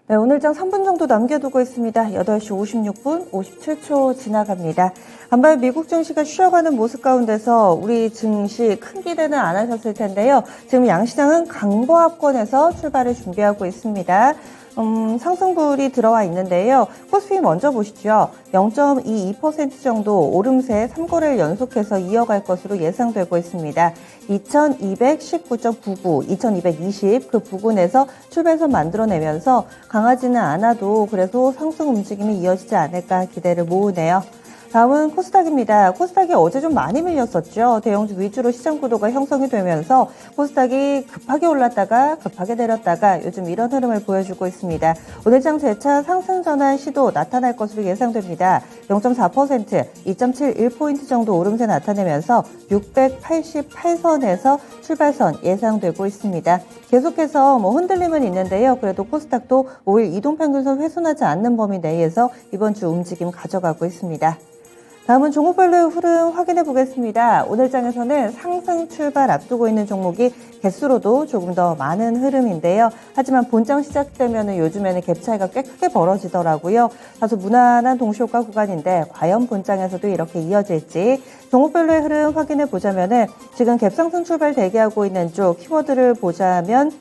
네, 오늘 장 3분 정도 남겨두고 있습니다. 8시 56분 57초 지나갑니다. 간밤에 미국 증시가 쉬어가는 모습 가운데서 우리 증시 큰 기대는 안 하셨을 텐데요. 지금 양시장은 강보합권에서 출발을 준비하고 있습니다. 상승불이 들어와 있는데요. 코스피 먼저 보시죠. 0.22% 정도 오름세 3거래를 연속해서 이어갈 것으로 예상되고 있습니다. 2219.99, 2220 그 부근에서 출발선 만들어내면서 강하지는 않아도 그래도 상승 움직임이 이어지지 않을까 기대를 모으네요. 다음은 코스닥입니다. 코스닥이 어제 좀 많이 밀렸었죠. 대형주 위주로 시장 구도가 형성이 되면서 코스닥이 급하게 올랐다가 급하게 내렸다가 요즘 이런 흐름을 보여주고 있습니다. 오늘 장 재차 상승 전환 시도 나타날 것으로 예상됩니다. 0.4%, 2.71포인트 정도 오름세 나타내면서 688선에서 출발선 예상되고 있습니다. 계속해서 흔들림은 있는데요. 그래도 코스닥도 5일 이동평균선 훼손하지 않는 범위 내에서 이번 주 움직임 가져가고 있습니다. 다음은 종목별로의 흐름 확인해 보겠습니다. 오늘 장에서는 상승 출발 앞두고 있는 종목이 개수로도 조금 더 많은 흐름인데요. 하지만 본장 시작되면 요즘에는 갭 차이가 꽤 크게 벌어지더라고요. 다소 무난한 동시효과 구간인데 과연 본장에서도 이렇게 이어질지 종목별로의 흐름 확인해 보자면은 지금 갭 상승 출발 대기하고 있는 쪽 키워드를 보자면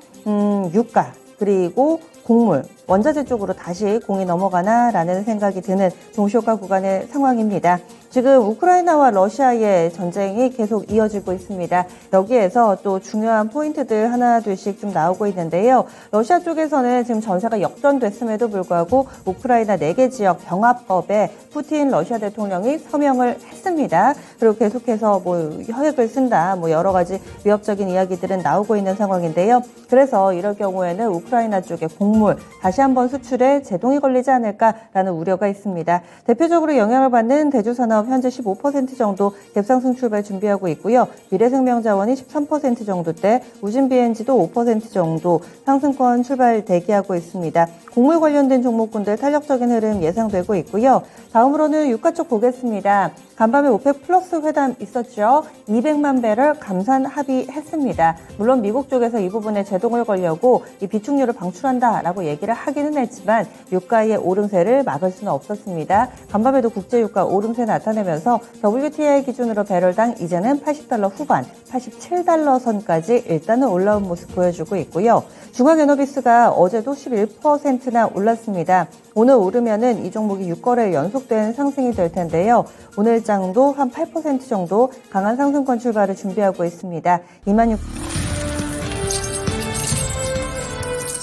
유가 그리고 곡물, 원자재 쪽으로 다시 공이 넘어가나라는 생각이 드는 동시효과 구간의 상황입니다. 지금 우크라이나와 러시아의 전쟁이 계속 이어지고 있습니다. 여기에서 또 중요한 포인트들 하나 둘씩 좀 나오고 있는데요. 러시아 쪽에서는 지금 전세가 역전됐음에도 불구하고 우크라이나 4개 지역 병합법에 푸틴 러시아 대통령이 서명을 했습니다. 그리고 계속해서 혈액을 쓴다, 여러 가지 위협적인 이야기들은 나오고 있는 상황인데요. 그래서 이럴 경우에는 우크라이나 쪽의 곡물 다시 한번 수출에 제동이 걸리지 않을까라는 우려가 있습니다. 대표적으로 영향을 받는 대주산업 현재 15% 정도 갭상승 출발 준비하고 있고요. 미래생명자원이 13% 정도대, 우진비엔지도 5% 정도 상승권 출발 대기하고 있습니다. 곡물 관련된 종목군들 탄력적인 흐름 예상되고 있고요. 다음으로는 유가 쪽 보겠습니다. 간밤에 오펙 플러스 회담 있었죠. 200만 배럴 감산 합의했습니다. 물론 미국 쪽에서 이 부분에 제동을 걸려고 이 비축료를 방출한다라고 얘기를 하기는 했지만 유가의 오름세를 막을 수는 없었습니다. 간밤에도 국제유가 오름세 나타내면서 WTI 기준으로 배럴당 이제는 $80 후반, $87 선까지 일단은 올라온 모습 보여주고 있고요. 중앙에너비스가 어제도 11%나 올랐습니다. 오늘 오르면은 이 종목이 6거래 연속된 상승이 될 텐데요. 오늘 장도 한 8% 정도 강한 상승권 출발을 준비하고 있습니다. 26,000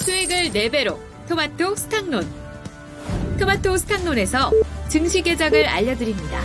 수익을 4배로 토마토 스탁론. 토마토 스탁론에서 증시 계작을 알려드립니다.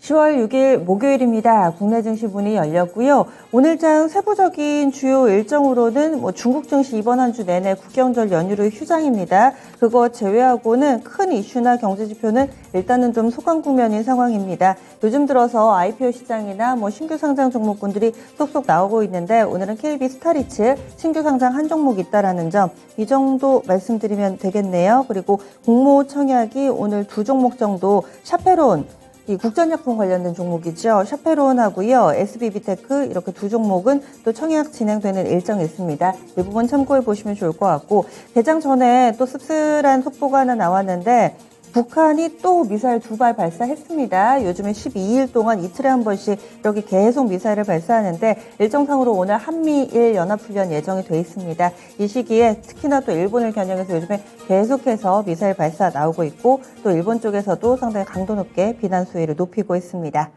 10월 6일 목요일입니다. 국내 증시 문이 열렸고요. 오늘장 세부적인 주요 일정으로는 중국 증시 이번 한 주 내내 국경절 연휴로 휴장입니다. 그거 제외하고는 큰 이슈나 경제 지표는 일단은 좀 소강 국면인 상황입니다. 요즘 들어서 IPO 시장이나 신규 상장 종목군들이 쏙쏙 나오고 있는데 오늘은 KB 스타리츠 신규 상장 한 종목 있다라는 점 이 정도 말씀드리면 되겠네요. 그리고 공모 청약이 오늘 2종목 정도 샤페론 이 국전약품 관련된 종목이죠. 샤페론하고요. SBB테크 이렇게 2종목은 또 청약 진행되는 일정이 있습니다. 이 부분 참고해 보시면 좋을 것 같고 개장 전에 또 씁쓸한 속보가 하나 나왔는데 북한이 또 미사일 2발 발사했습니다. 요즘에 12일 동안 이틀에 한 번씩 이렇게 계속 미사일을 발사하는데 일정상으로 오늘 한미일 연합훈련 예정이 돼 있습니다. 이 시기에 특히나 또 일본을 겨냥해서 요즘에 계속해서 미사일 발사 나오고 있고 또 일본 쪽에서도 상당히 강도 높게 비난 수위를 높이고 있습니다.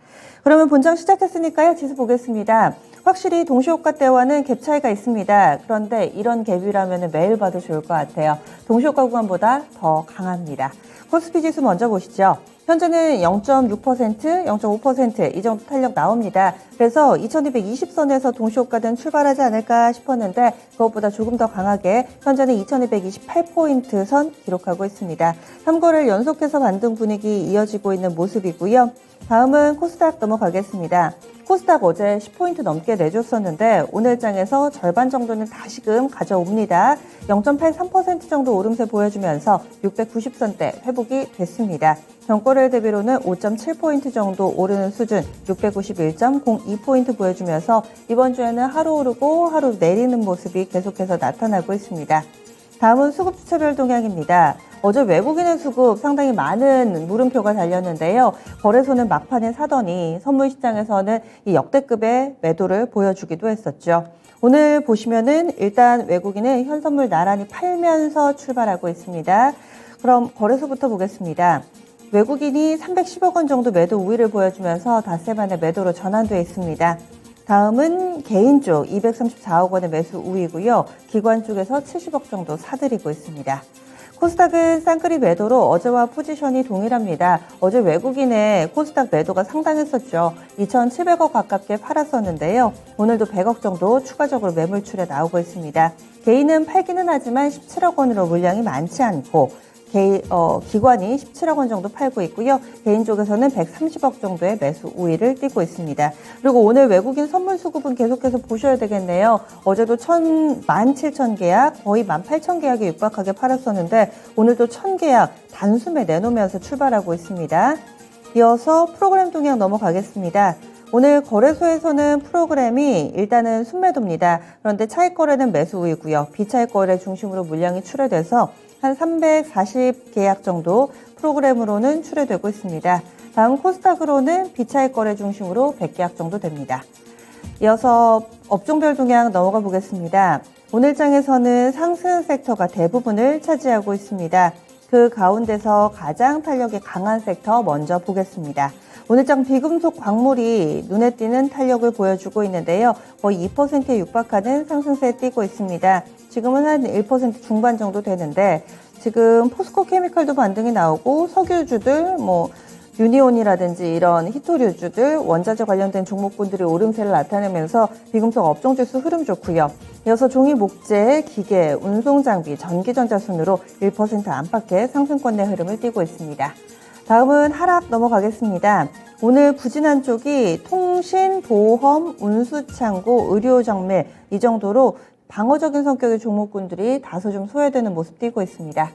그러면 본장 시작했으니까요. 지수 보겠습니다. 확실히 동시효과 때와는 갭 차이가 있습니다. 그런데 이런 갭이라면 매일 봐도 좋을 것 같아요. 동시효과 구간보다 더 강합니다. 코스피 지수 먼저 보시죠. 현재는 0.6%, 0.5% 이 정도 탄력 나옵니다. 그래서 2220선에서 동시효과는 출발하지 않을까 싶었는데 그것보다 조금 더 강하게 현재는 2228포인트 선 기록하고 있습니다. 3거래를 연속해서 반등 분위기 이어지고 있는 모습이고요. 다음은 코스닥 넘어가겠습니다. 코스닥 어제 10포인트 넘게 내줬었는데 오늘 장에서 절반 정도는 다시금 가져옵니다. 0.83% 정도 오름세 보여주면서 690선대 회복이 됐습니다. 전거래일 대비로는 5.7포인트 정도 오르는 수준 691.02포인트 보여주면서 이번 주에는 하루 오르고 하루 내리는 모습이 계속해서 나타나고 있습니다. 다음은 수급 주체별 동향입니다. 어제 외국인의 수급 상당히 많은 물음표가 달렸는데요. 거래소는 막판에 사더니 선물시장에서는 이 역대급의 매도를 보여주기도 했었죠. 오늘 보시면은 일단 외국인은 현선물 나란히 팔면서 출발하고 있습니다. 그럼 거래소부터 보겠습니다. 외국인이 310억 원 정도 매도 우위를 보여주면서 닷새 만에 매도로 전환되어 있습니다. 다음은 개인 쪽 234억 원의 매수 우위고요. 기관 쪽에서 70억 정도 사들이고 있습니다. 코스닥은 쌍끌이 매도로 어제와 포지션이 동일합니다. 어제 외국인의 코스닥 매도가 상당했었죠. 2,700억 가깝게 팔았었는데요. 오늘도 100억 정도 추가적으로 매물출에 나오고 있습니다. 개인은 팔기는 하지만 17억 원으로 물량이 많지 않고 기관이 17억 원 정도 팔고 있고요. 개인 쪽에서는 130억 정도의 매수 우위를 띠고 있습니다. 그리고 오늘 외국인 선물 수급은 계속해서 보셔야 되겠네요. 어제도 17,000 계약, 거의 18,000 계약에 육박하게 팔았었는데 오늘도 1000 계약 단숨에 내놓으면서 출발하고 있습니다. 이어서 프로그램 동향 넘어가겠습니다. 오늘 거래소에서는 프로그램이 일단은 순매도입니다. 그런데 차익 거래는 매수 우위고요. 비차익 거래 중심으로 물량이 출회돼서 한 340 계약 정도 프로그램으로는 출회되고 있습니다. 다음 코스닥으로는 비차익 거래 중심으로 100계약 정도 됩니다. 이어서 업종별 동향 넘어가 보겠습니다. 오늘 장에서는 상승 섹터가 대부분을 차지하고 있습니다. 그 가운데서 가장 탄력이 강한 섹터 먼저 보겠습니다. 오늘장 비금속 광물이 눈에 띄는 탄력을 보여주고 있는데요. 거의 2%에 육박하는 상승세에 띄고 있습니다. 지금은 한 1% 중반 정도 되는데 지금 포스코 케미칼도 반등이 나오고 석유주들 유니온이라든지 이런 히토류주들 원자재 관련된 종목군들이 오름세를 나타내면서 비금속 업종지수 흐름 좋고요. 이어서 종이 목재, 기계, 운송장비, 전기전자 순으로 1% 안팎의 상승권 내 흐름을 띠고 있습니다. 다음은 하락 넘어가겠습니다. 오늘 부진한 쪽이 통신, 보험, 운수창고, 의료정밀 이 정도로 방어적인 성격의 종목군들이 다소 좀 소외되는 모습 띄고 있습니다.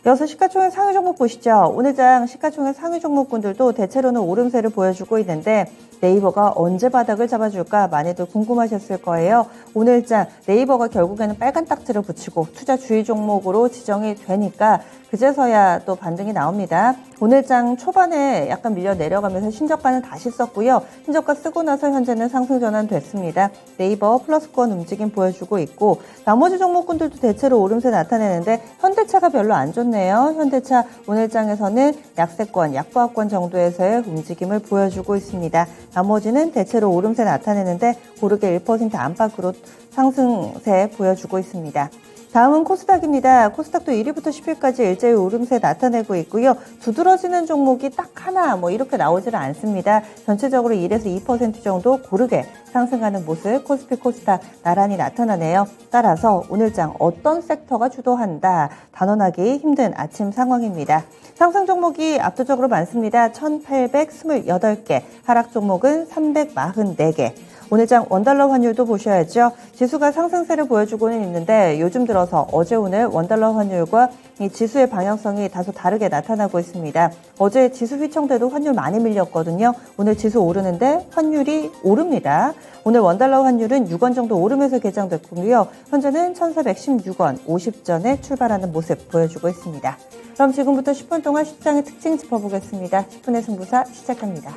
이어서 시가총액 상위 종목 보시죠. 오늘장 시가총액 상위 종목군들도 대체로는 오름세를 보여주고 있는데 네이버가 언제 바닥을 잡아줄까 많이들 궁금하셨을 거예요. 오늘장 네이버가 결국에는 빨간 딱지를 붙이고 투자 주의 종목으로 지정이 되니까 그제서야 또 반등이 나옵니다. 오늘장 초반에 약간 밀려 내려가면서 신저가는 다시 썼고요. 신저가 쓰고 나서 현재는 상승 전환됐습니다. 네이버 플러스권 움직임 보여주고 있고 나머지 종목군들도 대체로 오름세 나타내는데 현대차가 별로 안 좋네요. 현대차 오늘장에서는 약세권, 약보합권 정도에서의 움직임을 보여주고 있습니다. 나머지는 대체로 오름세 나타내는데 고르게 1% 안팎으로 상승세 보여주고 있습니다. 다음은 코스닥입니다. 코스닥도 1위부터 10위까지 일제히 오름세 나타내고 있고요. 두드러지는 종목이 딱 하나 이렇게 나오지는 않습니다. 전체적으로 1에서 2% 정도 고르게 상승하는 모습 코스피 코스닥 나란히 나타나네요. 따라서 오늘장 어떤 섹터가 주도한다 단언하기 힘든 아침 상황입니다. 상승 종목이 압도적으로 많습니다. 1828개, 하락 종목은 344개. 오늘장 원달러 환율도 보셔야죠. 지수가 상승세를 보여주고는 있는데 요즘 들어서 어제 오늘 원달러 환율과 이 지수의 방향성이 다소 다르게 나타나고 있습니다. 어제 지수 휘청돼도 환율 많이 밀렸거든요. 오늘 지수 오르는데 환율이 오릅니다. 오늘 원달러 환율은 6원 정도 오르면서 개장됐고요. 현재는 1416원 50전에 출발하는 모습 보여주고 있습니다. 그럼 지금부터 10분 동안 시장의 특징 짚어보겠습니다. 10분의 승부사 시작합니다.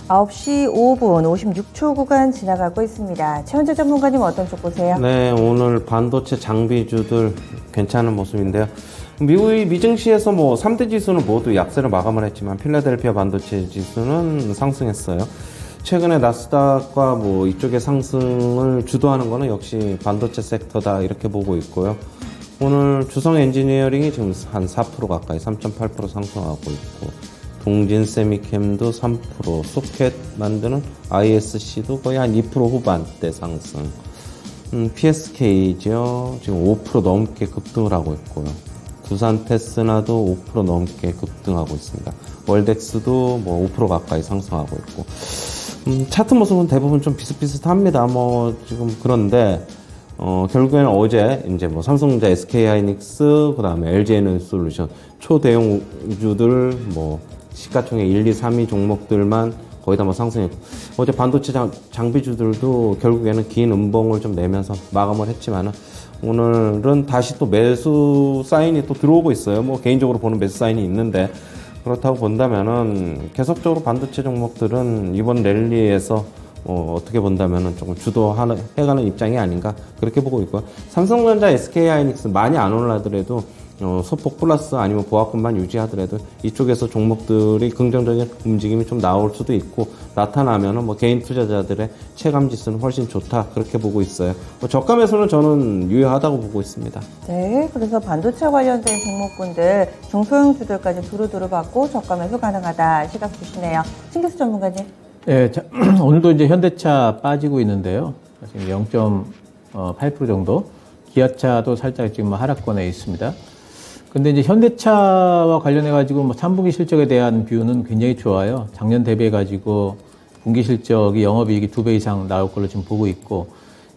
아홉 시 5분 56초 구간 지나가고 있습니다. 최현재 전문가님 어떤 쪽 보세요? 네, 오늘 반도체 장비주들 괜찮은 모습인데요. 미국의 미증시에서 3대 지수는 모두 약세로 마감을 했지만 필라델피아 반도체 지수는 상승했어요. 최근에 나스닥과 이쪽의 상승을 주도하는 거는 역시 반도체 섹터다 이렇게 보고 있고요. 오늘 주성 엔지니어링이 지금 한 4% 가까이 3.8% 상승하고 있고 동진 세미캠도 3%, 소켓 만드는 ISC도 거의 한 2% 후반대 상승. PSK죠. 지금 5% 넘게 급등을 하고 있고요. 두산 테스나도 5% 넘게 급등하고 있습니다. 월덱스도 뭐 5% 가까이 상승하고 있고, 차트 모습은 대부분 좀 비슷비슷합니다. 뭐 지금 그런데 결국에는 어제 이제 뭐 삼성전자, SK하이닉스, 그다음에 LG에너지솔루션 초대형주들 뭐 시가총액 1, 2, 3위 종목들만 거의 다 뭐 상승했고, 어제 반도체 장비주들도 결국에는 긴 음봉을 좀 내면서 마감을 했지만은 오늘은 다시 또 매수 사인이 또 들어오고 있어요. 뭐 개인적으로 보는 매수 사인이 있는데, 그렇다고 본다면은 계속적으로 반도체 종목들은 이번 랠리에서 어떻게 본다면은 조금 해가는 입장이 아닌가 그렇게 보고 있고요. 삼성전자, SK하이닉스 많이 안 올라더라도 소폭 플러스 아니면 보합권만 유지하더라도 이쪽에서 종목들이 긍정적인 움직임이 좀 나올 수도 있고, 나타나면은 뭐 개인 투자자들의 체감 지수는 훨씬 좋다 그렇게 보고 있어요. 뭐 저가 매수는 저는 유효하다고 보고 있습니다. 네, 그래서 반도체 관련된 종목군들 중소형주들까지 두루두루 받고 저가 매수 가능하다 시각 주시네요. 신기수 전문가님. 네, 오늘도 이제 현대차 빠지고 있는데요. 지금 0.8% 정도. 기아차도 살짝 지금 하락권에 있습니다. 근데 이제 현대차와 관련해가지고 뭐 3분기 실적에 대한 뷰는 굉장히 좋아요. 작년 대비해가지고 분기 실적이 영업이익이 2배 이상 나올 걸로 지금 보고 있고,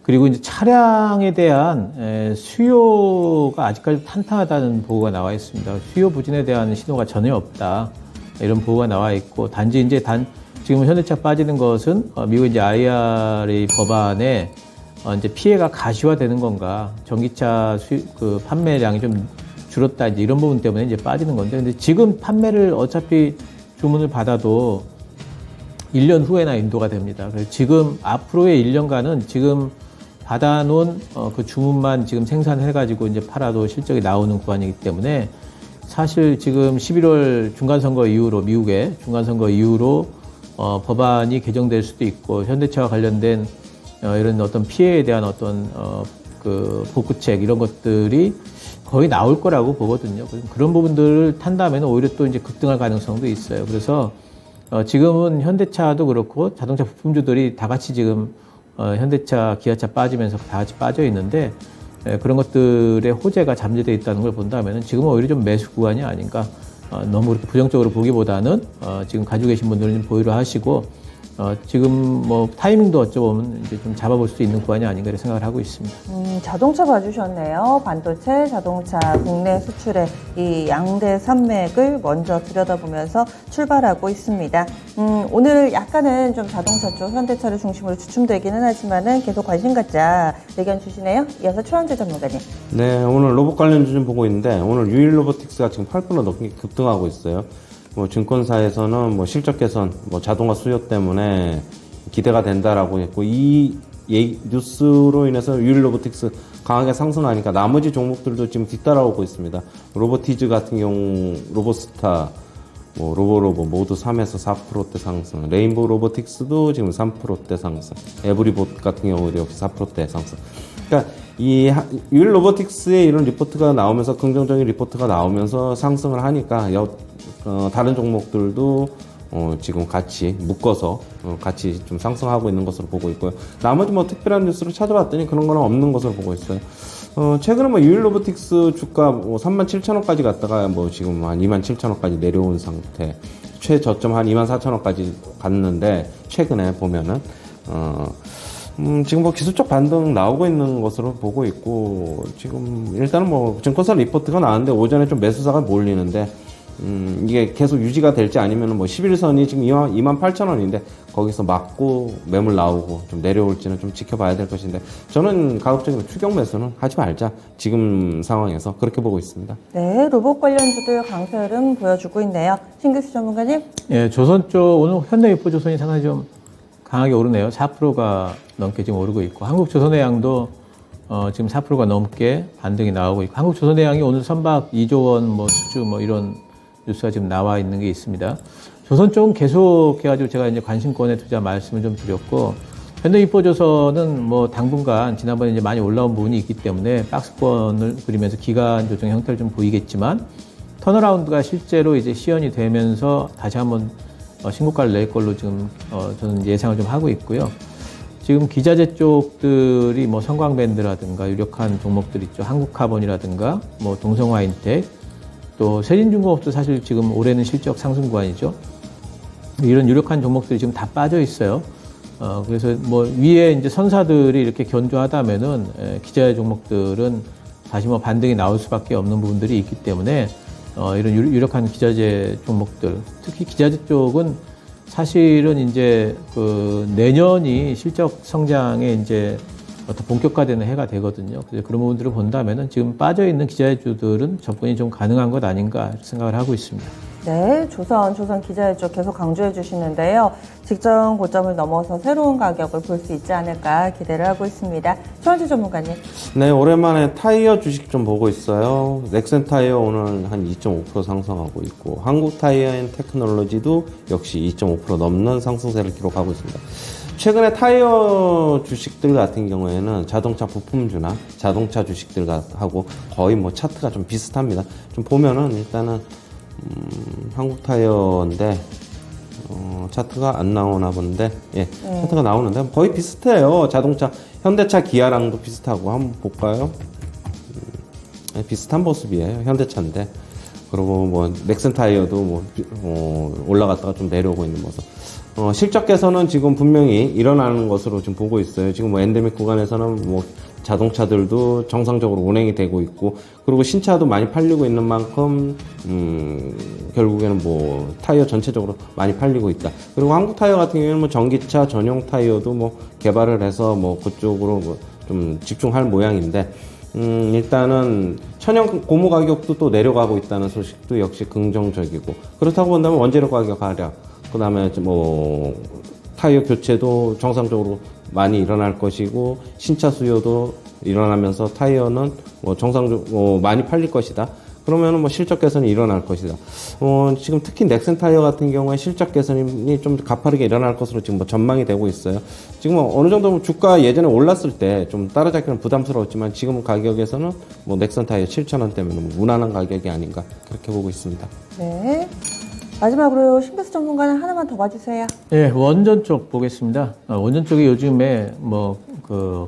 그리고 이제 차량에 대한 수요가 아직까지 탄탄하다는 보고가 나와 있습니다. 수요 부진에 대한 신호가 전혀 없다. 이런 보고가 나와 있고, 단지 이제 지금 현대차 빠지는 것은 미국 이제 IRA 법안에 이제 피해가 가시화되는 건가, 전기차 판매량이 좀 줄었다, 이제 이런 부분 때문에 이제 빠지는 건데, 근데 지금 판매를 어차피 주문을 받아도 1년 후에나 인도가 됩니다. 그래서 지금 앞으로의 1년간은 지금 받아놓은 그 주문만 지금 생산해가지고 이제 팔아도 실적이 나오는 구간이기 때문에, 사실 지금 11월 중간선거 이후로, 미국의 중간선거 이후로 법안이 개정될 수도 있고, 현대차와 관련된 이런 어떤 피해에 대한 어떤 그 복구책 이런 것들이 거의 나올 거라고 보거든요. 그런 부분들을 탄다면 오히려 또 이제 급등할 가능성도 있어요. 그래서 지금은 현대차도 그렇고 자동차 부품주들이 다 같이 지금 현대차, 기아차 빠지면서 다 같이 빠져 있는데, 그런 것들의 호재가 잠재되어 있다는 걸 본다면 지금은 오히려 좀 매수 구간이 아닌가. 너무 그렇게 부정적으로 보기보다는 지금 가지고 계신 분들은 좀 보유를 하시고, 지금 뭐 타이밍도 어쩌면 이제 좀 잡아볼 수 있는 구간이 아닌가 이렇게 생각을 하고 있습니다. 자동차 봐주셨네요. 반도체, 자동차 국내 수출의 이 양대 산맥을 먼저 들여다보면서 출발하고 있습니다. 오늘 약간은 좀 자동차 쪽 현대차를 중심으로 주춤되기는 하지만은 계속 관심 갖자 의견 주시네요. 이어서 최원재 전문가님. 네, 오늘 로봇 관련주 좀 보고 있는데, 오늘 유일 로보틱스가 지금 8% 넘게 급등하고 있어요. 뭐 증권사에서는 뭐 실적 개선, 뭐 자동화 수요 때문에 기대가 된다라고 했고, 이 뉴스로 인해서 유일 로보틱스 강하게 상승하니까 나머지 종목들도 지금 뒤따라오고 있습니다. 로보티즈 같은 경우, 로보스타, 뭐 로보로보 모두 3에서 4%대 상승, 레인보우 로보틱스도 지금 3%대 상승, 에브리봇 같은 경우도 역시 4%대 상승. 그러니까 이 유일 로보틱스의 이런 리포트가 나오면서, 긍정적인 리포트가 나오면서 상승을 하니까 다른 종목들도 지금 같이 묶어서 같이 좀 상승하고 있는 것으로 보고 있고요. 나머지 뭐 특별한 뉴스를 찾아봤더니 그런 거는 없는 것으로 보고 있어요. 최근에 뭐 유일 로보틱스 주가 뭐 37,000원까지 갔다가 뭐 지금 한 27,000원까지 내려온 상태, 최저점 한 24,000원까지 갔는데, 최근에 보면은 지금 뭐 기술적 반등 나오고 있는 것으로 보고 있고, 지금 일단은 뭐 증권사 리포트가 나왔는데 오전에 좀 매수사가 몰리는데, 이게 계속 유지가 될지 아니면 뭐 11선이 지금 28,000원인데 거기서 맞고 매물 나오고 좀 내려올지는 좀 지켜봐야 될 것인데, 저는 가급적이면 추격 매수는 하지 말자, 지금 상황에서 그렇게 보고 있습니다. 네, 로봇 관련주들 강세 흐름 보여주고 있네요. 신기수 전문가님. 예, 조선 쪽 오늘 현대미포조선이 상당히 좀 강하게 오르네요. 4%가 넘게 지금 오르고 있고, 한국조선해양도 지금 4%가 넘게 반등이 나오고 있고, 한국조선해양이 오늘 선박 2조 원 뭐 수주 뭐 이런 뉴스가 지금 나와 있는 게 있습니다. 조선 쪽은 계속 해가지고 제가 이제 관심권에 투자 말씀을 좀 드렸고, 현대미포조선은 뭐 당분간 지난번에 이제 많이 올라온 부분이 있기 때문에 박스권을 그리면서 기간 조정 형태를 좀 보이겠지만, 턴어라운드가 실제로 이제 시연이 되면서 다시 한번 신고가를 낼 걸로 지금 저는 예상을 좀 하고 있고요. 지금 기자재 쪽들이 뭐 성광밴드라든가 유력한 종목들 있죠. 한국카본이라든가 뭐 동성화인텍, 또 세진중공업도 사실 지금 올해는 실적 상승 구간이죠. 이런 유력한 종목들이 지금 다 빠져 있어요. 그래서 뭐 위에 이제 선사들이 이렇게 견조하다면은 기자재 종목들은 다시 뭐 반등이 나올 수밖에 없는 부분들이 있기 때문에 이런 유력한 기자재 종목들, 특히 기자재 쪽은 사실은 이제 그 내년이 실적 성장에 이제 어떤 본격화되는 해가 되거든요. 그래서 그런 부분들을 본다면은 지금 빠져 있는 기자재주들은 접근이 좀 가능한 것 아닌가 생각을 하고 있습니다. 네, 조선 기자재 쪽 계속 강조해 주시는데요. 직전 고점을 넘어서 새로운 가격을 볼 수 있지 않을까 기대를 하고 있습니다. 최원주 전문가님. 네, 오랜만에 타이어 주식 좀 보고 있어요. 넥센 타이어 오늘 한 2.5% 상승하고 있고, 한국 타이어 앤 테크놀로지도 역시 2.5% 넘는 상승세를 기록하고 있습니다. 최근에 타이어 주식들 같은 경우에는 자동차 부품주나 자동차 주식들하고 거의 뭐 차트가 좀 비슷합니다. 좀 보면은 일단은 한국 타이어인데 차트가 안 나오나 본데, 예, 차트가 나오는데 거의 비슷해요. 자동차 현대차 기아랑도 비슷하고 한번 볼까요? 비슷한 모습이에요. 현대차인데. 그리고 뭐 넥센 타이어도 올라갔다가 좀 내려오고 있는 모습. 실적 개선은 지금 분명히 일어나는 것으로 지금 보고 있어요. 지금 뭐 엔데믹 구간에서는 뭐 자동차들도 정상적으로 운행이 되고 있고, 그리고 신차도 많이 팔리고 있는 만큼 결국에는 뭐 타이어 전체적으로 많이 팔리고 있다. 그리고 한국 타이어 같은 경우에는 뭐 전기차 전용 타이어도 뭐 개발을 해서 뭐 그쪽으로 뭐 좀 집중할 모양인데, 일단은 천연 고무 가격도 또 내려가고 있다는 소식도 역시 긍정적이고, 그렇다고 본다면 원재료 가격 하락, 그 다음에 뭐 타이어 교체도 정상적으로 많이 일어날 것이고, 신차 수요도 일어나면서 타이어는 뭐 정상적으로 많이 팔릴 것이다. 그러면은 뭐 실적 개선이 일어날 것이다. 지금 특히 넥센 타이어 같은 경우에 실적 개선이 좀 가파르게 일어날 것으로 지금 뭐 전망이 되고 있어요. 지금 어느 정도 주가 예전에 올랐을 때 좀 따라잡기는 부담스러웠지만, 지금 가격에서는 뭐 넥센 타이어 7,000원대면 무난한 가격이 아닌가 그렇게 보고 있습니다. 네. 마지막으로 신교수 전문가는 하나만 더 봐주세요. 예, 원전 쪽 보겠습니다. 원전 쪽이 요즘에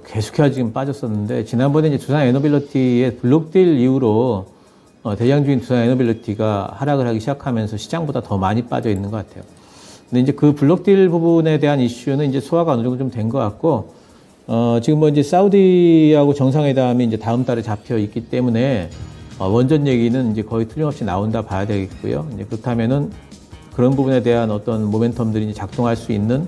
계속해서 지금 빠졌었는데, 지난번에 이제 두산 에너빌리티의 블록딜 이후로 대장주인 두산 에너빌리티가 하락을 하기 시작하면서 시장보다 더 많이 빠져 있는 것 같아요. 근데 이제 그 블록딜 부분에 대한 이슈는 이제 소화가 어느 정도 좀 된 것 같고, 지금 뭐 이제 사우디하고 정상회담이 이제 다음 달에 잡혀 있기 때문에 원전 얘기는 이제 거의 틀림없이 나온다 봐야 되겠고요. 이제 그렇다면은 그런 부분에 대한 어떤 모멘텀들이 이제 작동할 수 있는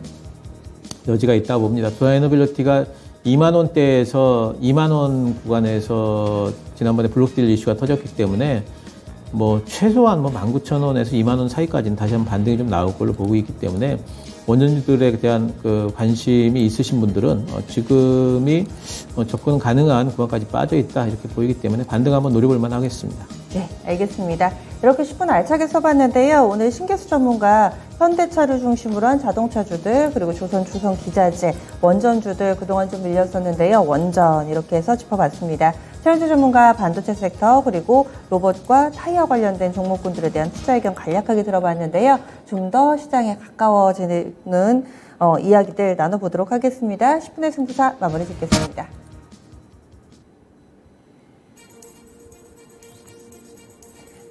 여지가 있다고 봅니다. 두산 에너빌리티가 2만 원대에서 2만 원 구간에서 지난번에 블록딜 이슈가 터졌기 때문에 뭐 최소한 뭐 19,000원에서 2만 원 사이까지는 다시 한번 반등이 좀 나올 걸로 보고 있기 때문에, 원전주들에 대한 그 관심이 있으신 분들은 지금이 접근 가능한 구간까지 빠져 있다 이렇게 보이기 때문에 반등 한번 노려볼 만하겠습니다. 네, 알겠습니다. 이렇게 10분 알차게 써봤는데요. 오늘 신교수 전문가 현대차를 중심으로 한 자동차주들, 그리고 조선 기자재, 원전주들 그동안 좀 밀렸었는데요. 원전 이렇게 해서 짚어봤습니다. 최현주 전문가 반도체 섹터, 그리고 로봇과 타이어 관련된 종목군들에 대한 투자 의견 간략하게 들어봤는데요. 좀 더 시장에 가까워지는 이야기들 나눠보도록 하겠습니다. 10분의 승부사 마무리 짓겠습니다.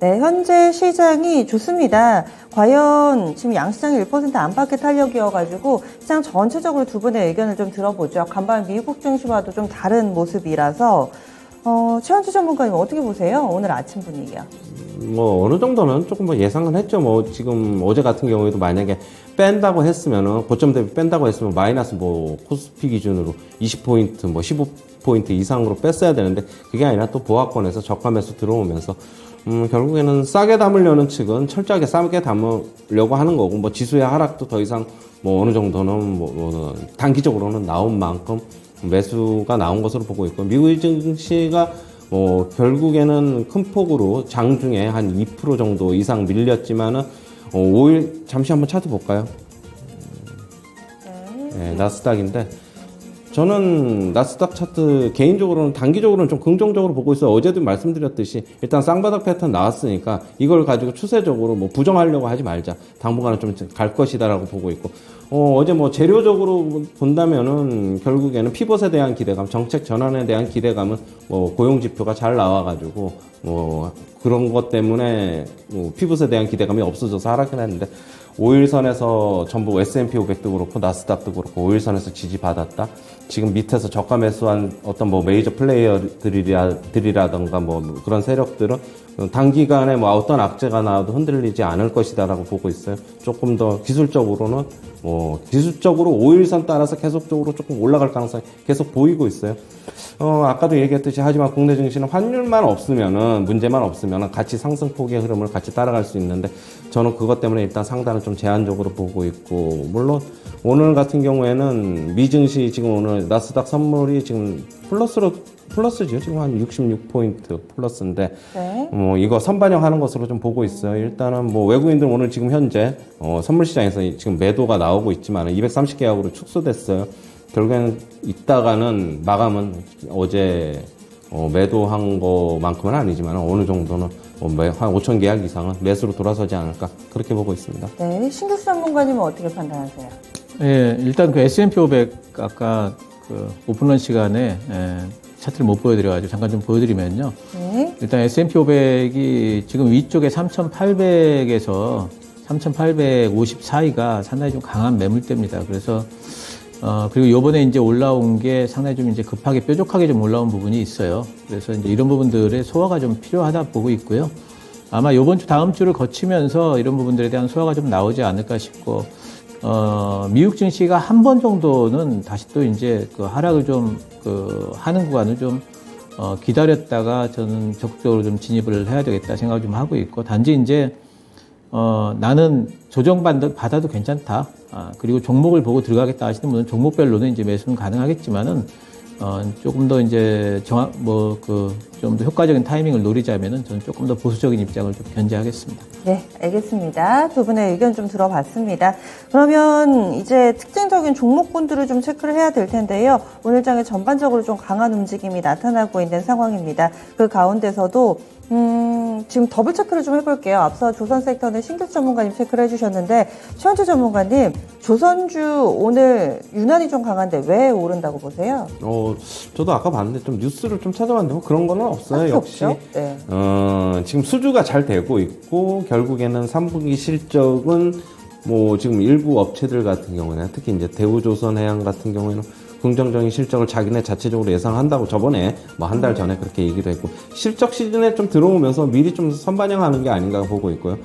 네, 현재 시장이 좋습니다. 과연 지금 양시장이 1% 안팎의 탄력이어가지고 시장 전체적으로 두 분의 의견을 좀 들어보죠. 간밤 미국 증시와도 좀 다른 모습이라서 최원주 전문가님 어떻게 보세요? 오늘 아침 분위기요. 뭐 어느 정도는 조금 뭐 예상은 했죠. 뭐 지금 어제 같은 경우에도 만약에 뺀다고 했으면은, 고점 대비 뺀다고 했으면 마이너스 뭐 코스피 기준으로 20포인트 뭐 15포인트 이상으로 뺐어야 되는데, 그게 아니라 또 보합권에서 저가 매수 들어오면서 결국에는 싸게 담으려는 측은 철저하게 싸게 담으려고 하는 거고, 뭐 지수의 하락도 더 이상 뭐 어느 정도는 뭐 단기적으로는 나온 만큼 매수가 나온 것으로 보고 있고, 미국 증시가 결국에는 큰 폭으로 장중에 한 2% 정도 이상 밀렸지만은 5일 잠시 한번 차트 볼까요? 네, 나스닥인데, 저는 나스닥 차트 개인적으로는 단기적으로는 좀 긍정적으로 보고 있어요. 어제도 말씀드렸듯이 일단 쌍바닥 패턴 나왔으니까 이걸 가지고 추세적으로 뭐 부정하려고 하지 말자. 당분간은 좀 갈 것이다라고 보고 있고, 어제 뭐 재료적으로 본다면은 결국에는 피벗에 대한 기대감, 정책 전환에 대한 기대감은 뭐 고용 지표가 잘 나와가지고 뭐 그런 것 때문에 뭐 피벗에 대한 기대감이 없어져서 하락을 했는데 5일선에서 전부 S&P 500도 그렇고 나스닥도 그렇고 5일선에서 지지받았다. 지금 밑에서 저가 매수한 어떤 뭐 메이저 플레이어들이라던가 뭐 그런 세력들은 단기간에 뭐 어떤 악재가 나와도 흔들리지 않을 것이다라고 보고 있어요. 조금 더 기술적으로는 기술적으로 5일선 따라서 계속적으로 조금 올라갈 가능성이 계속 보이고 있어요. 아까도 얘기했듯이 하지만 국내 증시는 환율만 없으면은 문제만 없으면은 같이 상승폭의 흐름을 같이 따라갈 수 있는데 저는 그것 때문에 일단 상단을 좀 제한적으로 보고 있고 물론 오늘 같은 경우에는 미증시 지금 오늘 나스닥 선물이 지금 플러스죠. 지금 한 66포인트 플러스인데 네. 이거 선반영하는 것으로 좀 보고 있어요. 일단은 뭐 외국인들 오늘 지금 현재 선물 시장에서 지금 매도가 나오고 있지만 230계약으로 축소됐어요. 결국에는 이따가는 마감은 어제 매도한 것만큼은 아니지만 어느 정도는 한 5천 계약 이상은 매수로 돌아서지 않을까 그렇게 보고 있습니다. 네, 신규수 전문가님은 어떻게 판단하세요? 예, 일단 그 S&P 500 아까 그 오픈런 시간에 차트를 못 보여드려가지고 잠깐 좀 보여드리면요. 네. 일단 S&P 500이 지금 위쪽에 3,800에서 3,850 사이가 상당히 좀 강한 매물대입니다. 그래서 그리고 요번에 이제 올라온 게 상당히 좀 이제 급하게 뾰족하게 좀 올라온 부분이 있어요. 그래서 이제 이런 부분들의 소화가 좀 필요하다 보고 있고요. 아마 요번 주 다음 주를 거치면서 이런 부분들에 대한 소화가 좀 나오지 않을까 싶고, 미국 증시가 한 번 정도는 다시 또 이제 그 하락을 좀 하는 구간을 좀 기다렸다가 저는 적극적으로 좀 진입을 해야 되겠다 생각을 좀 하고 있고, 단지 이제 나는 조정받아도 괜찮다. 그리고 종목을 보고 들어가겠다 하시는 분은 종목별로는 이제 매수는 가능하겠지만은, 조금 더 이제 좀 더 효과적인 타이밍을 노리자면은 저는 조금 더 보수적인 입장을 좀 견제하겠습니다. 네, 알겠습니다. 두 분의 의견 좀 들어봤습니다. 그러면 이제 특징적인 종목군들을 좀 체크를 해야 될 텐데요. 오늘 장에 전반적으로 좀 강한 움직임이 나타나고 있는 상황입니다. 그 가운데서도 지금 더블 체크를 좀 해볼게요. 앞서 조선 섹터는 신규 전문가님 체크를 해주셨는데 최원재 전문가님, 조선주 오늘 유난히 좀 강한데 왜 오른다고 보세요? 저도 아까 봤는데 좀 뉴스를 좀 찾아봤는데 뭐 그런 거는 없어요. 역시 없죠? 네. 지금 수주가 잘 되고 있고 결국에는 3분기 실적은 뭐 지금 일부 업체들 같은 경우는 특히 이제 대우조선해양 같은 경우에는 긍정적인 실적을 자기네 자체적으로 예상한다고 저번에 뭐 한 달 전에 그렇게 얘기도 했고 실적 시즌에 좀 들어오면서 미리 좀 선반영하는 게 아닌가 보고 있고요.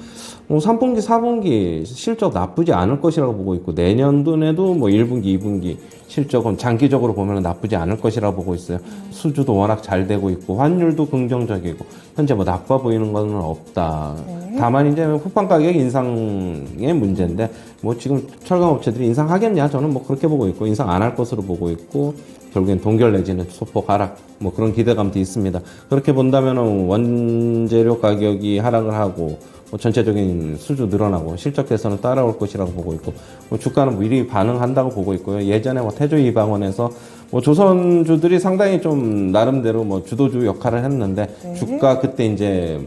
3분기, 4분기 실적 나쁘지 않을 것이라고 보고 있고 내년도에도 뭐 1분기, 2분기 실적은 장기적으로 보면 나쁘지 않을 것이라고 보고 있어요. 수주도 워낙 잘 되고 있고 환율도 긍정적이고 현재 뭐 나빠 보이는 건 없다. 다만 이제 후반 가격 인상의 문제인데 뭐 지금 철강 업체들이 인상하겠냐 저는 뭐 그렇게 보고 있고 인상 안 할 것으로 보고 있고 결국엔 동결 내지는 소폭 하락 뭐 그런 기대감도 있습니다. 그렇게 본다면은 원재료 가격이 하락을 하고 뭐 전체적인 수주 늘어나고 실적 개선은 따라올 것이라고 보고 있고 뭐 주가는 미리 반응한다고 보고 있고요. 예전에 뭐 태조 이방원에서 뭐 조선주들이 상당히 좀 나름대로 뭐 주도주 역할을 했는데 주가 그때 이제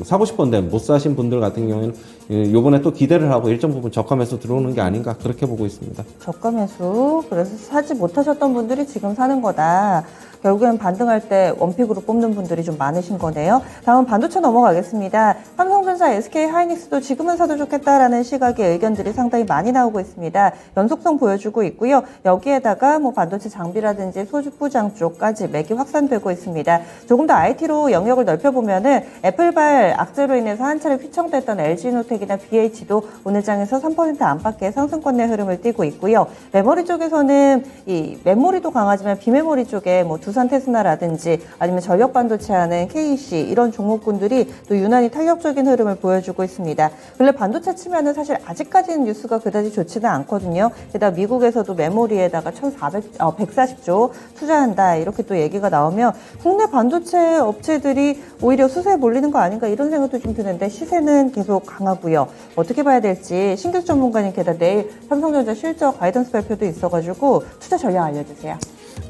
사고 싶었는데 못 사신 분들 같은 경우에는 요번에 또 기대를 하고 일정 부분 저가 매수 들어오는 게 아닌가 그렇게 보고 있습니다. 저가 매수, 그래서 사지 못하셨던 분들이 지금 사는 거다. 결국엔 반등할 때 원픽으로 뽑는 분들이 좀 많으신 거네요. 다음 반도체 넘어가겠습니다. 삼성전자, SK하이닉스도 지금은 사도 좋겠다라는 시각의 의견들이 상당히 많이 나오고 있습니다. 연속성 보여주고 있고요. 여기에다가 뭐 반도체 장비라든지 소주포장 쪽까지 맥이 확산되고 있습니다. 조금 더 IT로 영역을 넓혀보면은 애플발 악재로 인해서 한 차례 휘청됐던 LG노텍이나 BH도 오늘 장에서 3% 안팎의 상승권의 흐름을 띠고 있고요. 메모리 쪽에서는 이 메모리도 강하지만 비메모리 쪽에 뭐 두산 테스나라든지 아니면 전력 반도체 하는 KEC 이런 종목군들이 또 유난히 탄력적인 흐름을 보여주고 있습니다. 근데 반도체 치면은 사실 아직까지는 뉴스가 그다지 좋지는 않거든요. 게다가 미국에서도 메모리에다가 140조 투자한다 이렇게 또 얘기가 나오면 국내 반도체 업체들이 오히려 수세에 몰리는 거 아닌가 이런 생각도 좀 드는데 시세는 계속 강하고요. 어떻게 봐야 될지 신규 전문가님께다 내일 삼성전자 실적 가이던스 발표도 있어가지고 투자 전략 알려주세요.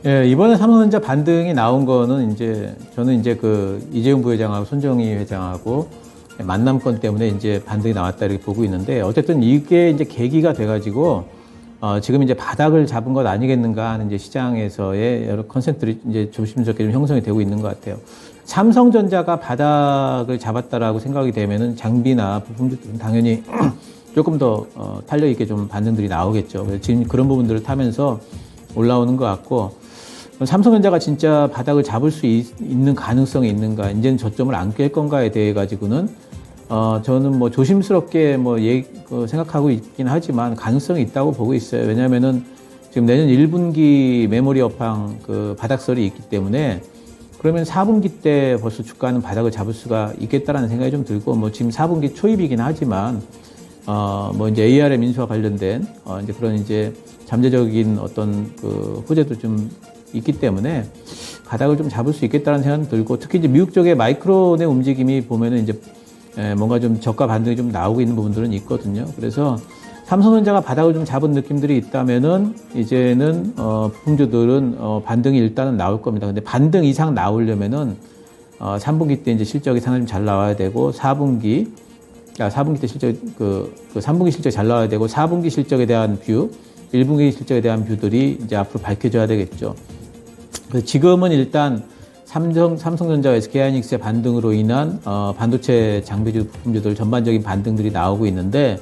예, 이번에 삼성전자 반등이 나온 거는 이제 저는 이제 그 이재용 부회장하고 손정희 회장하고 만남권 때문에 이제 반등이 나왔다 이렇게 보고 있는데 어쨌든 이게 이제 계기가 돼가지고 지금 이제 바닥을 잡은 것 아니겠는가 하는 이제 시장에서의 여러 컨셉들이 이제 조심스럽게 좀 형성이 되고 있는 것 같아요. 삼성전자가 바닥을 잡았다라고 생각이 되면은 장비나 부품들은 당연히 조금 더 탄력 있게 좀 반등들이 나오겠죠. 그래서 지금 그런 부분들을 타면서 올라오는 것 같고, 삼성전자가 진짜 바닥을 잡을 수 있는 가능성이 있는가, 이제는 저점을 안 깰 건가에 대해 가지고는 저는 뭐 조심스럽게 생각하고 있긴 하지만 가능성이 있다고 보고 있어요. 왜냐하면은 지금 내년 1분기 메모리 업황 그 바닥설이 있기 때문에, 그러면 4분기 때 벌써 주가는 바닥을 잡을 수가 있겠다라는 생각이 좀 들고, 뭐 지금 4분기 초입이긴 하지만 뭐 이제 ARM 인수와 관련된 이제 그런 이제 잠재적인 어떤 그 호재도 좀 있기 때문에 바닥을 좀 잡을 수 있겠다는 생각이 들고, 특히 이제 미국 쪽의 마이크론의 움직임이 보면은 이제 뭔가 좀 저가 반등이 좀 나오고 있는 부분들은 있거든요. 그래서 삼성전자가 바닥을 좀 잡은 느낌들이 있다면은 이제는 부품주들은 반등이 일단은 나올 겁니다. 근데 반등 이상 나오려면은 3분기 때 이제 실적이 상당히 잘 나와야 되고, 4분기 때 실적 3분기 실적이 잘 나와야 되고, 4분기 실적에 대한 뷰, 1분기 실적에 대한 뷰들이 이제 앞으로 밝혀져야 되겠죠. 그래서 지금은 일단 삼성전자와 SK하이닉스의 반등으로 인한 반도체 장비주 부품주들 전반적인 반등들이 나오고 있는데,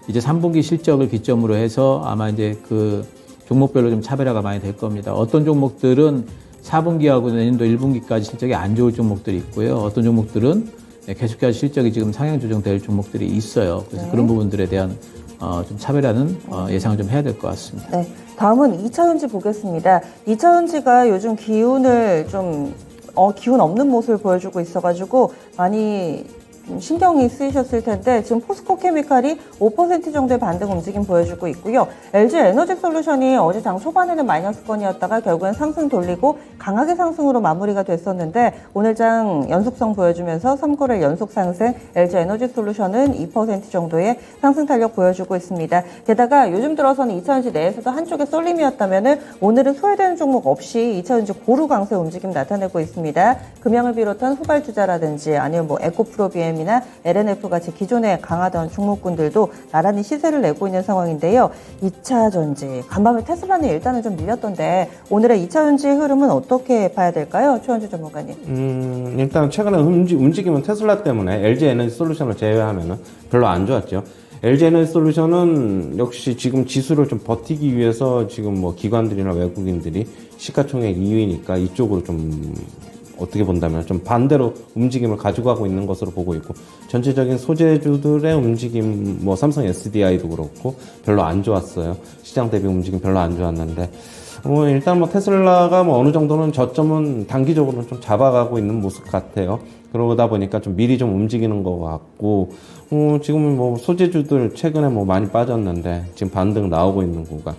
이제 3분기 실적을 기점으로 해서 아마 이제 그 종목별로 좀 차별화가 많이 될 겁니다. 어떤 종목들은 4분기하고 내년도 1분기까지 실적이 안 좋을 종목들이 있고요. 어떤 종목들은 계속해서 실적이 지금 상향 조정될 종목들이 있어요. 그래서 네. 그런 부분들에 대한 좀 차별화는 예상을 좀 해야 될 것 같습니다. 네, 다음은 2차전지 보겠습니다. 2차전지가 요즘 기운을 좀 기운 없는 모습을 보여주고 있어가지고 많이 좀 신경이 쓰이셨을 텐데, 지금 포스코 케미칼이 5% 정도의 반등 움직임 보여주고 있고요. LG 에너지 솔루션이 어제 장 초반에는 마이너스권이었다가 결국엔 상승 돌리고 강하게 상승으로 마무리가 됐었는데, 오늘 장 연속성 보여주면서 3거래일 연속 상승, LG 에너지 솔루션은 2% 정도의 상승 탄력 보여주고 있습니다. 게다가 요즘 들어서는 2차전지 내에서도 한쪽에 쏠림이었다면은 오늘은 소외되는 종목 없이 2차전지 고루 강세 움직임 나타내고 있습니다. 금양을 비롯한 후발주자라든지 아니면 뭐 에코프로비엠 이나 LNF 같이 기존에 강하던 종목군들도 나란히 시세를 내고 있는 상황인데요. 2차 전지, 간밤에 테슬라는 일단은 좀 밀렸던데 오늘의 2차 전지 흐름은 어떻게 봐야 될까요? 최원주 전문가님. 일단 최근에 움직임은 테슬라 때문에 LG 에너지 솔루션을 제외하면 별로 안 좋았죠. LG 에너지 솔루션은 역시 지금 지수를 좀 버티기 위해서 지금 뭐 기관들이나 외국인들이 시가총액 2위니까 이쪽으로 좀 어떻게 본다면 좀 반대로 움직임을 가지고 가고 있는 것으로 보고 있고, 전체적인 소재주들의 움직임, 뭐 삼성 SDI도 그렇고 별로 안 좋았어요. 시장 대비 움직임 별로 안 좋았는데, 일단 뭐 테슬라가 뭐 어느 정도는 저점은 단기적으로는 좀 잡아가고 있는 모습 같아요. 그러다 보니까 좀 미리 좀 움직이는 것 같고, 지금은 뭐 소재주들 최근에 뭐 많이 빠졌는데 지금 반등 나오고 있는 구간.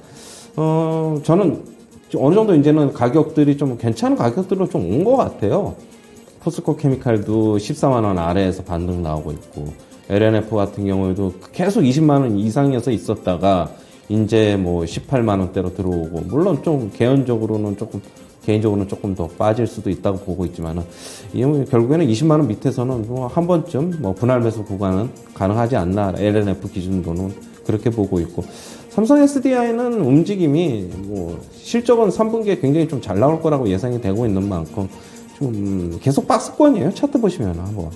저는 어느 정도 이제는 가격들이 좀 괜찮은 가격들로 좀 온 것 같아요. 포스코 케미칼도 14만원 아래에서 반등 나오고 있고, LNF 같은 경우에도 계속 20만원 이상에서 있었다가 이제 뭐 18만원대로 들어오고, 물론 좀 개인적으로는 조금 더 빠질 수도 있다고 보고 있지만은, 결국에는 20만원 밑에서는 한 번쯤 뭐 분할 매수 구간은 가능하지 않나, LNF 기준으로는 그렇게 보고 있고, 삼성 SDI는 움직임이 뭐 실적은 3분기에 굉장히 좀 잘 나올 거라고 예상이 되고 있는 만큼 좀 계속 박스권이에요. 차트 보시면 한번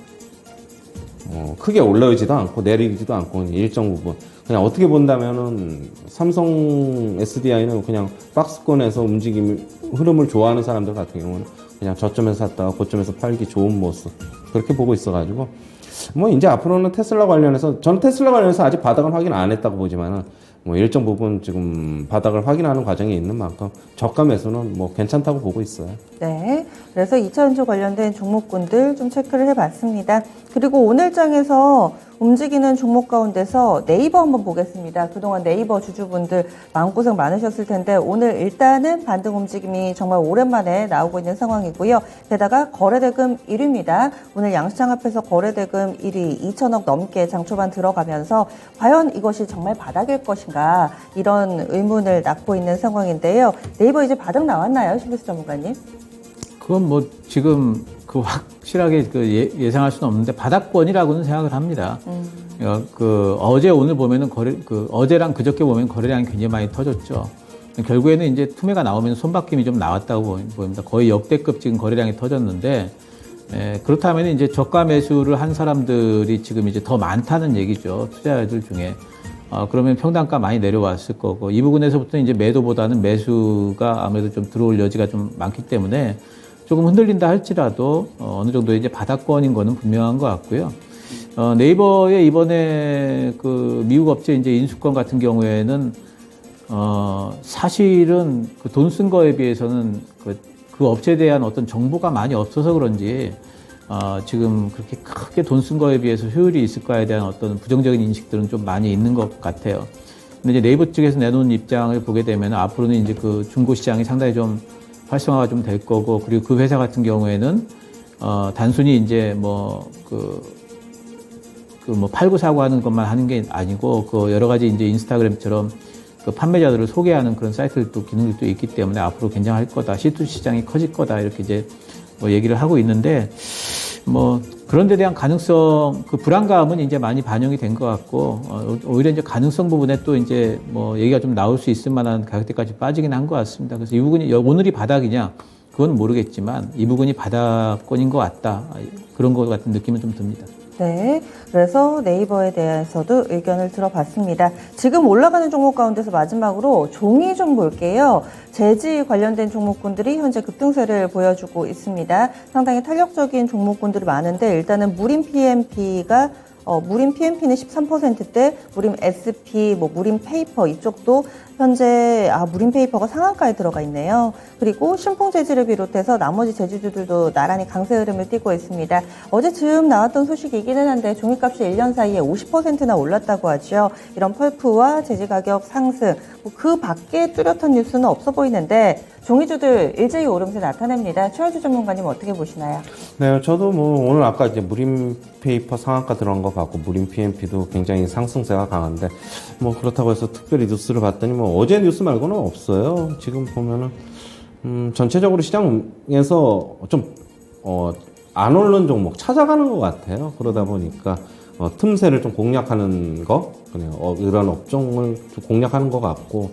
크게 올라오지도 않고 내리지도 않고 일정 부분 그냥 어떻게 본다면은 삼성 SDI는 그냥 박스권에서 움직임 흐름을 좋아하는 사람들 같은 경우는 그냥 저점에서 샀다가 고점에서 팔기 좋은 모습 그렇게 보고 있어가지고, 뭐 이제 앞으로는 테슬라 관련해서, 저는 테슬라 관련해서 아직 바닥은 확인 안 했다고 보지만은 뭐 일정 부분 지금 바닥을 확인하는 과정에 있는 만큼 저가 매수는 뭐 괜찮다고 보고 있어요. 네, 그래서 2차전지 관련된 종목군들 좀 체크를 해봤습니다. 그리고 오늘 장에서 움직이는 종목 가운데서 네이버 한번 보겠습니다. 그동안 네이버 주주분들 마음고생 많으셨을 텐데 오늘 일단은 반등 움직임이 정말 오랜만에 나오고 있는 상황이고요. 게다가 거래대금 1위입니다. 오늘 양시장 앞에서 거래대금 1위 2천억 넘게 장초반 들어가면서 과연 이것이 정말 바닥일 것인가, 이런 의문을 낳고 있는 상황인데요. 네이버 이제 바닥 나왔나요, 신비수 전문가님? 그건 뭐 지금 확실하게 예상할 수는 없는데 바닥권이라고는 생각을 합니다. 어제 오늘 보면은 어제랑 그저께 보면 거래량이 굉장히 많이 터졌죠. 결국에는 이제 투매가 나오면 손바뀜이 좀 나왔다고 보입니다. 거의 역대급 지금 거래량이 터졌는데, 그렇다면 이제 저가 매수를 한 사람들이 지금 이제 더 많다는 얘기죠. 투자자들 중에. 그러면 평단가 많이 내려왔을 거고, 이 부분에서부터 이제 매도보다는 매수가 아무래도 좀 들어올 여지가 좀 많기 때문에 조금 흔들린다 할지라도 어느 정도 이제 바닥권인 거는 분명한 것 같고요. 네이버의 이번에 그 미국 업체 이제 인수권 같은 경우에는 사실은 그 돈 쓴 거에 비해서는 그 업체에 대한 어떤 정보가 많이 없어서 그런지 지금 그렇게 크게 돈 쓴 거에 비해서 효율이 있을까에 대한 어떤 부정적인 인식들은 좀 많이 있는 것 같아요. 근데 이제 네이버 측에서 내놓은 입장을 보게 되면 앞으로는 이제 그 중고 시장이 상당히 좀 활성화가 좀 될 거고, 그리고 그 회사 같은 경우에는 단순히 이제 뭐 팔고 사고 하는 것만 하는 게 아니고, 그 여러 가지 이제 인스타그램처럼 그 판매자들을 소개하는 그런 사이트들도 기능들도 있기 때문에 앞으로 굉장할 거다. C2C 시장이 커질 거다. 이렇게 이제 뭐 얘기를 하고 있는데, 뭐 그런 데 대한 가능성, 그 불안감은 이제 많이 반영이 된 것 같고, 오히려 이제 가능성 부분에 또 이제 뭐 얘기가 좀 나올 수 있을 만한 가격대까지 빠지긴 한 것 같습니다. 그래서 이 부분이 오늘이 바닥이냐? 그건 모르겠지만 이 부분이 바닥권인 것 같다. 그런 것 같은 느낌은 좀 듭니다. 네, 그래서 네이버에 대해서도 의견을 들어봤습니다. 지금 올라가는 종목 가운데서 마지막으로 종이 좀 볼게요. 재지 관련된 종목군들이 현재 급등세를 보여주고 있습니다. 상당히 탄력적인 종목군들이 많은데, 일단은 무림 PMP가 무림 PMP는 13%대, 무림 SP, 무림 페이퍼 이쪽도 현재 무림 페이퍼가 상한가에 들어가 있네요. 그리고 신풍재지를 비롯해서 나머지 재지주들도 나란히 강세 흐름을 띠고 있습니다. 어제쯤 나왔던 소식이기는 한데 종이값이 1년 사이에 50%나 올랐다고 하죠. 이런 펄프와 재지 가격 상승, 그 밖에 뚜렷한 뉴스는 없어 보이는데 종이주들 일제히 오름세 나타냅니다. 최현주 전문가님 어떻게 보시나요? 네, 저도 뭐 오늘 아까 이제 무림 페이퍼 상한가 들어간 거 봤고, 무림 PMP도 굉장히 상승세가 강한데, 뭐 그렇다고 해서 특별히 뉴스를 봤더니 뭐 어제 뉴스 말고는 없어요. 지금 보면은 전체적으로 시장에서 좀 안 오른 종목 찾아가는 것 같아요. 그러다 보니까 틈새를 좀 공략하는 거, 그냥 이런 업종을 좀 공략하는 것 같고,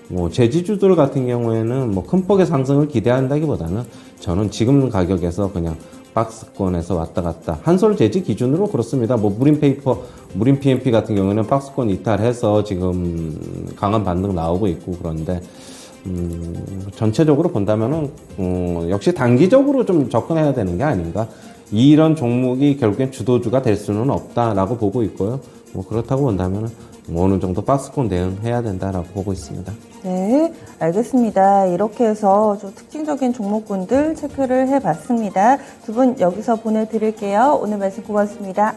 뭐 재지주들 같은 경우에는 뭐 큰 폭의 상승을 기대한다기보다는 저는 지금 가격에서 그냥 박스권에서 왔다 갔다, 한솔 재지 기준으로 그렇습니다. 뭐 무림 페이퍼, 무림 PMP 같은 경우에는 박스권 이탈해서 지금 강한 반등 나오고 있고, 그런데 전체적으로 본다면은 역시 단기적으로 좀 접근해야 되는 게 아닌가. 이런 종목이 결국엔 주도주가 될 수는 없다라고 보고 있고요. 뭐 그렇다고 본다면은 뭐 어느 정도 박스권 대응해야 된다라고 보고 있습니다. 네, 알겠습니다. 이렇게 해서 좀 특징적인 종목군들 체크를 해봤습니다. 두 분 여기서 보내드릴게요. 오늘 말씀 고맙습니다.